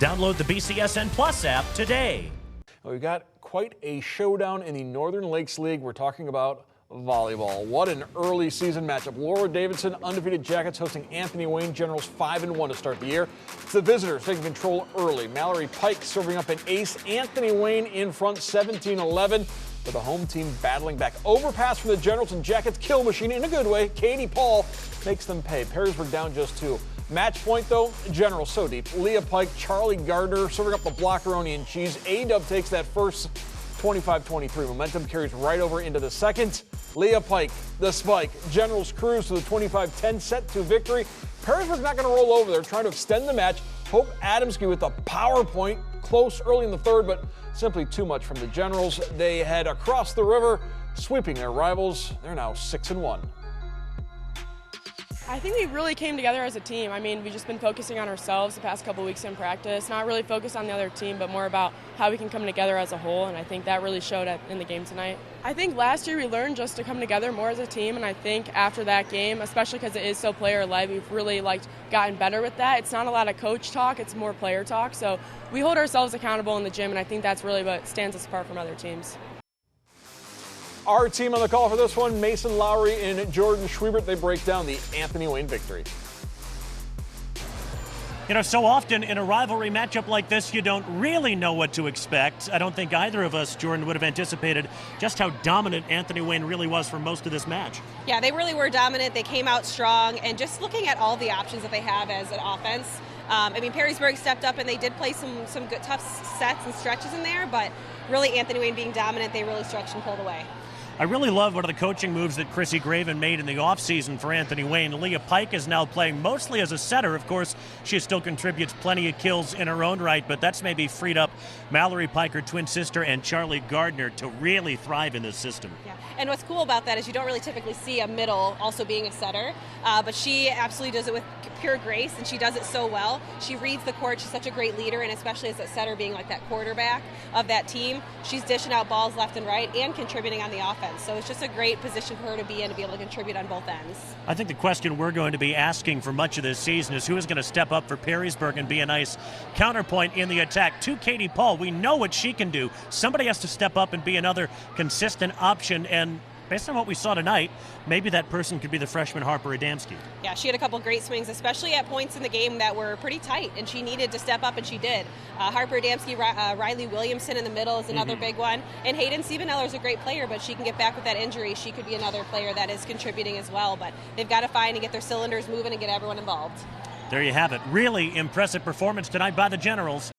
Download the BCSN Plus app today. Well, we've got quite a showdown in the Northern Lakes League. We're talking about volleyball. What an early season matchup. Laura Davidson, undefeated Jackets, hosting Anthony Wayne Generals 5-1 to start the year. It's the visitors taking control early. Mallory Pike serving up an ace. Anthony Wayne in front 17-11. With the home team battling back. Overpass from the Generals and Jackets kill machine in a good way. Katie Paul makes them pay. Perrysburg down just 2. Match point, though, Generals so deep. Leah Pike, Charlie Gardner serving up the blockeroni and cheese. A-Dub takes that first 25-23. Momentum carries right over into the second. Leah Pike, the spike. Generals cruise to the 25-10 set to victory. Perrysburg's not going to roll over. They're trying to extend the match. Hope Adamski with the power point. Close early in the third, but simply too much from the Generals. They head across the river, sweeping their rivals. They're now 6-1. I think we really came together as a team. I mean, we've just been focusing on ourselves the past couple weeks in practice, not really focused on the other team, but more about how we can come together as a whole, and I think that really showed up in the game tonight. I think last year we learned just to come together more as a team, and I think after that game, especially because it is so player-led, we've really gotten better with that. It's not a lot of coach talk, it's more player talk, so we hold ourselves accountable in the gym, and I think that's really what stands us apart from other teams. Our team on the call for this one, Mason Lowry and Jordan Schwiebert. They break down the Anthony Wayne victory. You know, so often in a rivalry matchup like this, you don't really know what to expect. I don't think either of us, Jordan, would have anticipated just how dominant Anthony Wayne really was for most of this match. Yeah, they really were dominant. They came out strong, and just looking at all the options that they have as an offense, I mean, Perrysburg stepped up and they did play some good, tough sets and stretches in there, but really Anthony Wayne being dominant, they really stretched and pulled away. I really love one of the coaching moves that Chrissy Graven made in the offseason for Anthony Wayne. Leah Pike is now playing mostly as a setter. Of course, she still contributes plenty of kills in her own right, but that's maybe freed up Mallory Pike, her twin sister, and Charlie Gardner to really thrive in this system. Yeah. And what's cool about that is you don't really typically see a middle also being a setter, but she absolutely does it with pure grace, and she does it so well. She reads the court. She's such a great leader, and especially as a setter, being like that quarterback of that team, she's dishing out balls left and right and contributing on the offense. So it's just a great position for her to be in, to be able to contribute on both ends. I think the question we're going to be asking for much of this season is who is going to step up for Perrysburg and be a nice counterpoint in the attack to Katie Paul. We know what she can do. Somebody has to step up and be another consistent option, and based on what we saw tonight, maybe that person could be the freshman Harper Adamski. Yeah, she had a couple great swings, especially at points in the game that were pretty tight, and she needed to step up, and she did. Harper Adamski, Riley Williamson in the middle is another big one, and Hayden Siebeneller is a great player, but she can get back with that injury. She could be another player that is contributing as well, but they've got to find and get their cylinders moving and get everyone involved. There you have it. Really impressive performance tonight by the Generals.